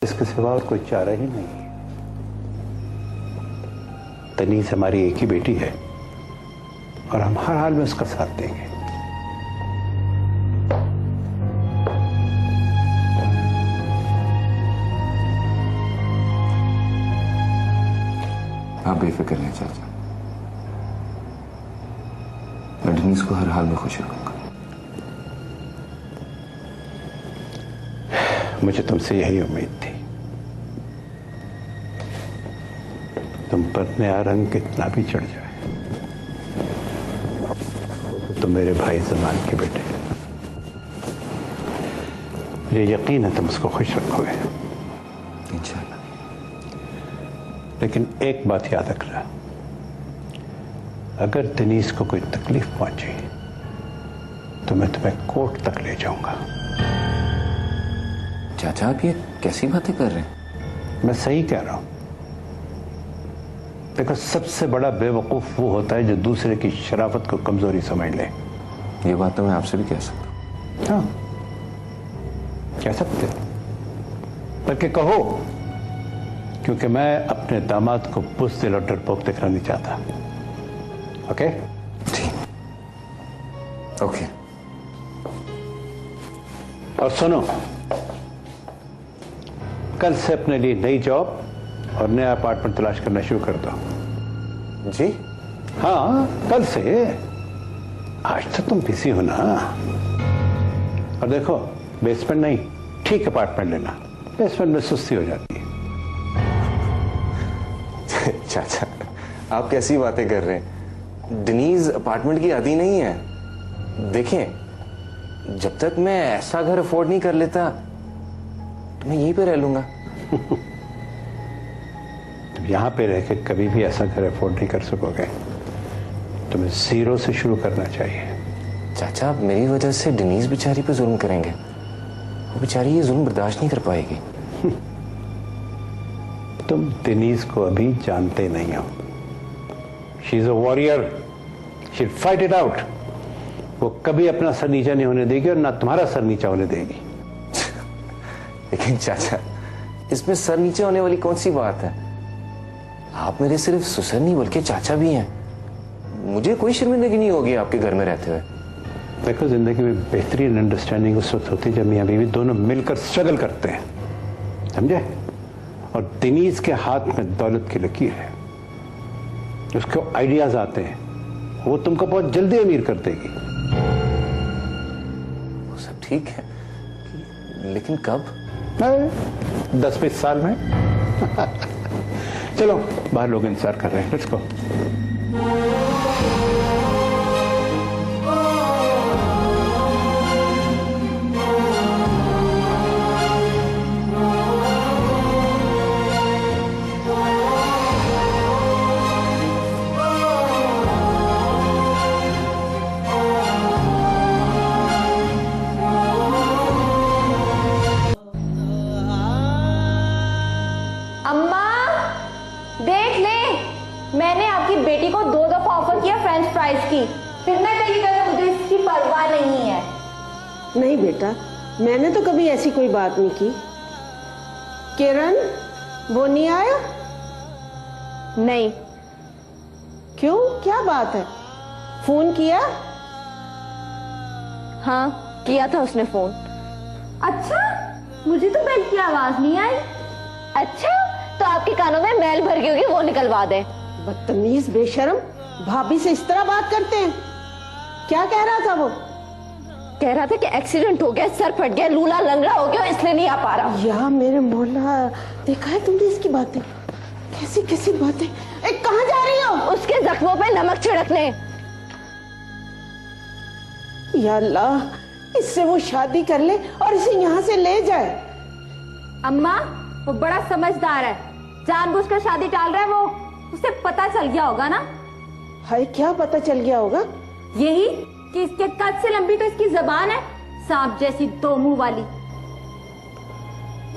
इसके सिवा और कोई चारा ही नहीं है। तनीस हमारी एक ही बेटी है और हम हर हाल में उसका साथ देंगे। आप बेफिक्र हैं चाचा, मैं डनीस को हर हाल में खुश रखूंगा। मुझे तुमसे यही उम्मीद थी। तुम पर नया रंग कितना भी चढ़ जाए तो मेरे भाई जमान के बेटे, मुझे यकीन है तुम उसको खुश रखोगे इंशाल्लाह। लेकिन एक बात याद रखना, अगर दनीस को कोई तकलीफ पहुंची तो मैं तुम्हें कोर्ट तक ले जाऊंगा। चाचा आप ये कैसी बातें कर रहे हैं? मैं सही कह रहा हूं। देखो, सबसे बड़ा बेवकूफ वो होता है जो दूसरे की शराफत को कमजोरी समझ ले। ये बात तो मैं आपसे भी कह सकता हूं। हाँ, कह सकते हो, बल्कि कहो, क्योंकि मैं अपने दामाद को बुज़दिल और डरपोक दिखना नहीं चाहता। ओके? ठीक, ओके। और सुनो, कल से अपने लिए नई जॉब और नया अपार्टमेंट तलाश करना शुरू कर दो। जी? हाँ, कल से। आज तो तुम बिजी हो ना। और देखो, बेसमेंट नहीं, ठीक अपार्टमेंट लेना। बेसमेंट में सुस्ती हो जाती है। चाचा आप कैसी बातें कर रहे हैं? डनीज अपार्टमेंट की आदी नहीं है। देखें, जब तक मैं ऐसा घर अफोर्ड नहीं कर लेता तो मैं यहीं पे रह लूंगा। तुम यहां पे रह के कभी भी ऐसा घर अफोर्ड नहीं कर सकोगे। तुम्हें जीरो से शुरू करना चाहिए। चाचा आप मेरी वजह से डनीज बेचारी पे जुल्म करेंगे। वो बेचारी ये जुल्म बर्दाश्त नहीं कर पाएगी। तुम दनीज को अभी जानते नहीं हो। She is a warrior, she will fight it out. वो कभी अपना सर नीचा नहीं होने देगी और ना तुम्हारा सर नीचा होने देगी। लेकिन चाचा इसमें सर नीचे होने वाली कौन सी बात है? आप मेरे सिर्फ ससुर नहीं बल्कि चाचा भी हैं। मुझे कोई शर्मिंदगी नहीं होगी आपके घर में रहते हुए। देखो, जिंदगी में बेहतरीन अंडरस्टैंडिंग उस वक्त होती है जब मियां बीवी दोनों मिलकर स्ट्रगल करते हैं, समझे? और दनीज के हाथ में दौलत की लकीर है, उसको आइडियाज आते हैं, वो तुमको बहुत जल्दी अमीर कर देगी। वो सब ठीक है, लेकिन कब? 10-20 साल में। चलो, बाहर लोग इंतजार कर रहे हैं। Let's go. मैंने आपकी बेटी को 2 दफा ऑफर किया फ्रेंच फ्राइज की, फिर मैं कही कहा मुझे इसकी परवाह नहीं है। नहीं बेटा, मैंने तो कभी ऐसी कोई बात नहीं की। किरण, वो नहीं आया? नहीं। क्यों, क्या बात है? फोन किया? हाँ, किया था उसने फोन। अच्छा, मुझे तो बेल की आवाज नहीं आई। अच्छा, तो आपके कानों में मैल भर गई होगी, वो निकलवा दे। बदतमीज, बेशर्म, भाभी से इस तरह बात करते हैं? क्या कह रहा था वो? कह रहा था कि एक्सीडेंट हो गया, सर फट गया, लूला लंगड़ा हो गया, इसलिए नहीं आ पा रहा। या मेरे मौला, देखा है तुमने इसकी बातें? कैसी कैसी बातें। कहाँ जा रही हो? उसके जख्मों पे नमक छिड़कने। या अल्लाह, इससे वो शादी कर ले और इसे यहाँ से ले जाए। अम्मा, वो बड़ा समझदार है, जानबूझकर शादी टाल रहा है। वो उसे पता चल गया होगा ना। हाय, क्या पता चल गया होगा? यही कि इसके कद से लंबी तो इसकी जबान है, सांप जैसी 2 मुंह वाली।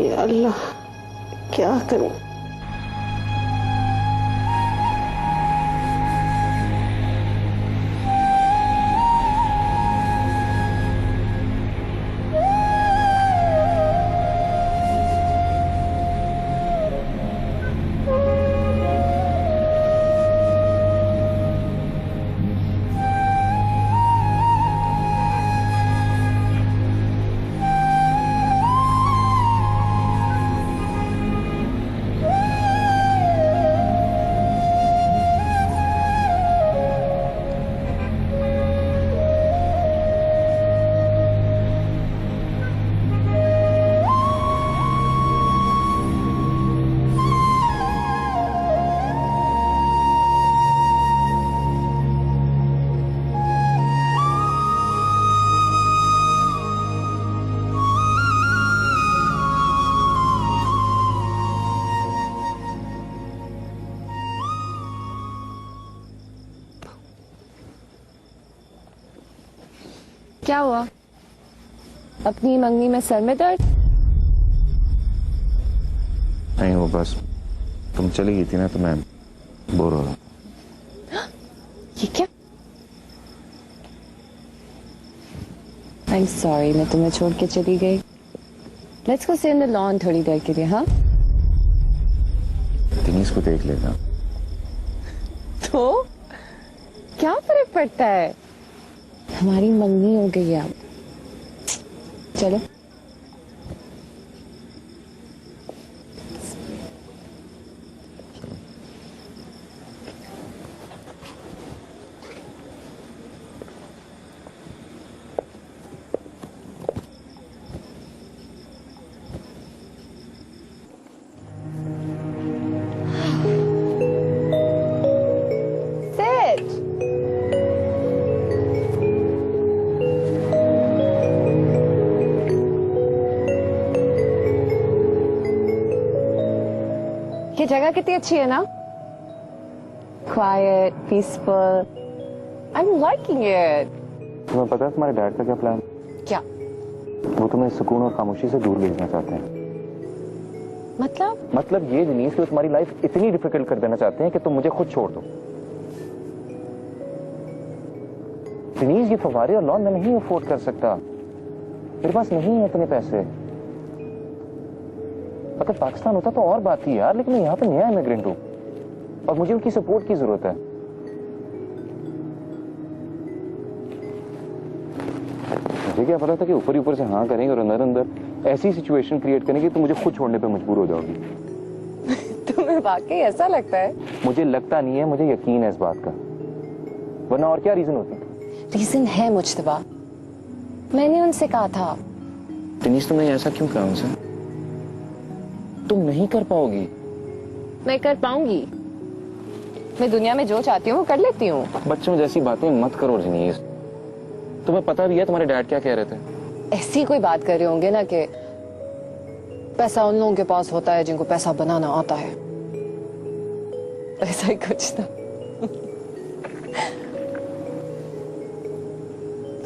या अल्लाह, क्या करूं? क्या हुआ? अपनी मंगनी में सर में दर्द? नहीं, वो बस तुम चली गई थी ना तो मैं बोर हो रहा हूँ। ये क्या? I'm sorry, मैं तुम्हें छोड़ के चली गई। Let's go sit in the lawn थोड़ी देर के लिए, हाँ? दिनीश को देख लेना। तो क्या फर्क पड़ता है? हमारी मंगनी हो गई है अब। चलो। ये जगह कितनी अच्छी है ना? Quiet, peaceful. I'm liking it. तुम्हें पता है तुम्हारे डैड का क्या प्लान? क्या? वो तुम्हें सुकून और खामोशी से दूर भेजना चाहते हैं। मतलब ये दिनीश कि वो तुम्हारी लाइफ इतनी डिफिकल्ट कर देना चाहते हैं कि तुम मुझे खुद छोड़ दो। दिनीश, ये फवारे और लॉन मैं नहीं अफोर्ड कर सकता। मेरे पास नहीं है इतने पैसे। अगर पाकिस्तान होता तो और बात थी यार, लेकिन मैं यहाँ पे नया इमिग्रेंट हूँ और मुझे उनकी सपोर्ट की जरूरत है। मुझे क्या पता था कि ऊपर ही ऊपर से हाँ करेंगे और अंदर अंदर ऐसी सिचुएशन क्रिएट करेंगे तो मुझे खुद छोड़ने पे मजबूर हो जाओगी। तुम्हें वाकई ऐसा लगता है? मुझे लगता नहीं है, मुझे यकीन है इस बात का। वरना और क्या रीजन होती? रीजन है मुज्तबा, मैंने उनसे कहा था। दिनीश, तुमने ऐसा क्यों कहा उनसे? तुम नहीं कर पाओगी। मैं कर पाऊंगी। मैं दुनिया में जो चाहती हूँ वो कर लेती हूँ। बच्चों जैसी बातें मत करो दिनीश। तुम्हें पता भी है तुम्हारे डैड क्या कह रहे थे? ऐसी कोई बात कर रहे होंगे ना कि पैसा उन लोगों के पास होता है जिनको पैसा बनाना आता है, ऐसा ही कुछ था।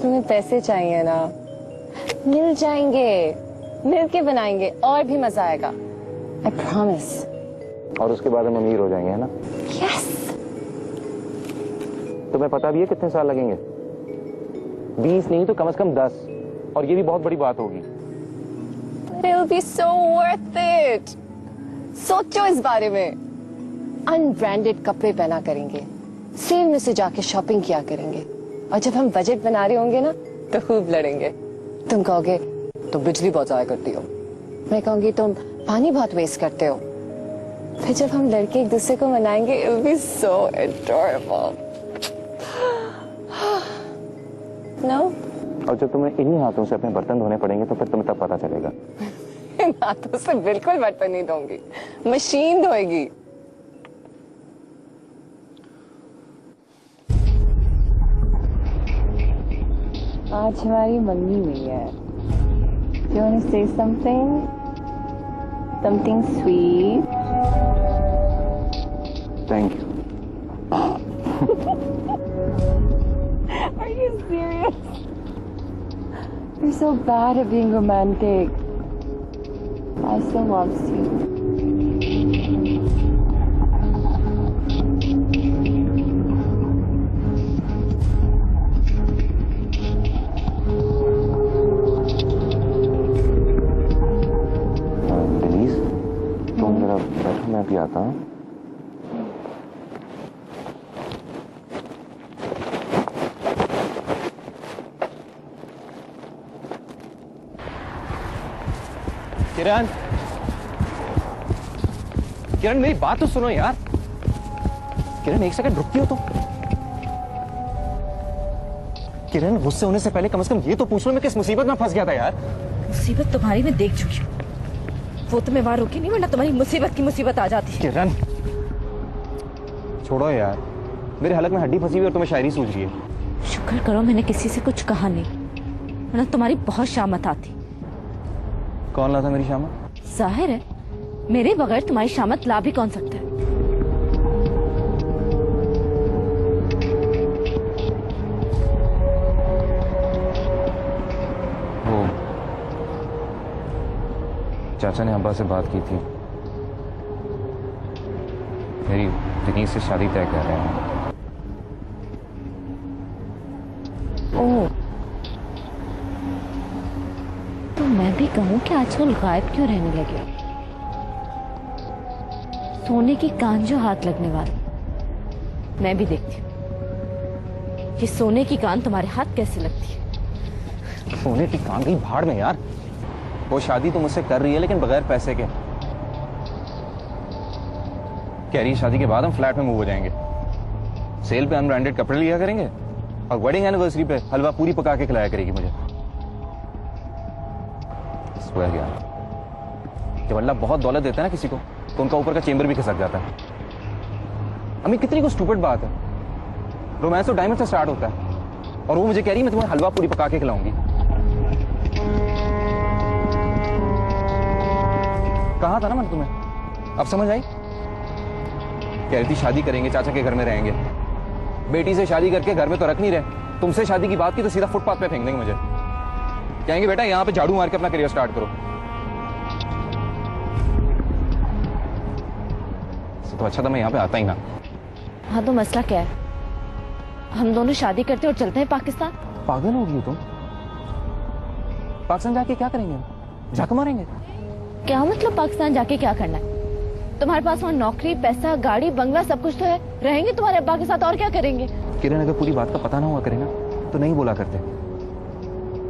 तुम्हें पैसे चाहिए ना, मिल जाएंगे, मिल के बनाएंगे और भी मजा आएगा। I promise. और उसके बाद हम अमीर हो जाएंगे, है ना? Yes. तुम्हें पता भी है कितने साल लगेंगे? 20 नहीं तो कम से कम 10, और ये भी बहुत बड़ी बात होगी। But it'll be so worth it. सोचो इस बारे में। अनब्रांडेड कपड़े पहना करेंगे, सेल में से जाके शॉपिंग किया करेंगे, और जब हम बजट बना रहे होंगे ना तो खूब लड़ेंगे। तुम कहोगे तुम बिजली बहुत जाया करती हो, मैं कहूंगी तुम पानी बहुत वेस्ट करते हो। फिर जब हम लड़के एक दूसरे को मनाएंगे, it will be so adorable. No? और जब तुम्हें इन्हीं हाथों से अपने बर्तन धोने पड़ेंगे तो फिर तुम्हें तब पता चलेगा। इन हाथों से बिल्कुल बर्तन नहीं धोंगी, मशीन धोएगी। आज हमारी मंगनी हुई है। Do you want to say something? Something sweet? Thank you. Are you serious? You're so bad at being romantic. I still loves you. Dinesh, तुम जरा बैठो, मैं भी आता हूँ। किरण, किरण मेरी बात तो सुनो यार। किरण एक सेकंड रुकती हो तो? किरण, गुस्से होने से पहले कम से कम ये तो पूछ लो मैं किस मुसीबत में फंस गया था यार। मुसीबत तुम्हारी मैं देख चुकी हूँ, वो तुम्हें वहां रोकी नहीं, वरना तुम्हारी मुसीबत की मुसीबत आ जाती है। किरण छोड़ो यार, मेरे हलक में हड्डी फंसी हुई और तुम्हें शायरी सूझ रही है। शुक्र करो मैंने किसी से कुछ कहा नहीं, वरना तुम्हारी बहुत शामत आती। कौन ला था मेरी शामत? जाहिर है, मेरे बगैर तुम्हारी शामत ला भी कौन सकता है। चाचा ने अब्बा से बात की थी, मेरी दिनीश से शादी तय कर रहे हैं। ओह, तो मैं भी कहूं कि आजकल गायब क्यों रहने लगे? सोने की कान जो हाथ लगने वाली। मैं भी देखती हूँ ये सोने की कान तुम्हारे हाथ कैसे लगती है। सोने की कान गई भाड़ में यार। वो शादी तो मुझसे कर रही है लेकिन बगैर पैसे के। कह रही है शादी के बाद हम फ्लैट में मूव हो जाएंगे, सेल पे अनब्रांडेड कपड़े लिया करेंगे और वेडिंग एनिवर्सरी पे हलवा पूरी पका के खिलाया करेगी मुझे। स्वेयर यार, जब अल्लाह बहुत दौलत देता है ना किसी को तो उनका ऊपर का चेंबर भी खिसक जाता है। अम्मी कितनी को स्टूपिड बात है, रोमांस तो डायमंड से स्टार्ट होता है और वो मुझे कह रही है मैं तुम्हें हलवा पूरी पका के खिलाऊंगी। कहा था ना मैंने तुम्हें, अब समझ आई? कह रही थी शादी करेंगे, चाचा के घर में रहेंगे। बेटी से शादी करके घर में तो रख नहीं रहे, तुमसे शादी की बात की तो सीधा फुटपाथ पे फेंक देंगे मुझे। कहेंगे बेटा यहाँ पे झाड़ू मार के अपना करियर स्टार्ट करो। तो अच्छा था मैं यहाँ पे आता ही ना। हाँ तो मसला क्या है? हम दोनों शादी करते और चलते हैं पाकिस्तान। पागल हो गई तुम? पाकिस्तान जाके क्या करेंगे? झाका मारेंगे? क्या मतलब पाकिस्तान जाके क्या करना है? तुम्हारे पास वहाँ नौकरी, पैसा, गाड़ी, बंगला सब कुछ तो है। रहेंगे तुम्हारे अब्बा के साथ और क्या करेंगे? किरण अगर पूरी बात का पता ना हुआ करेगा तो नहीं बोला करते।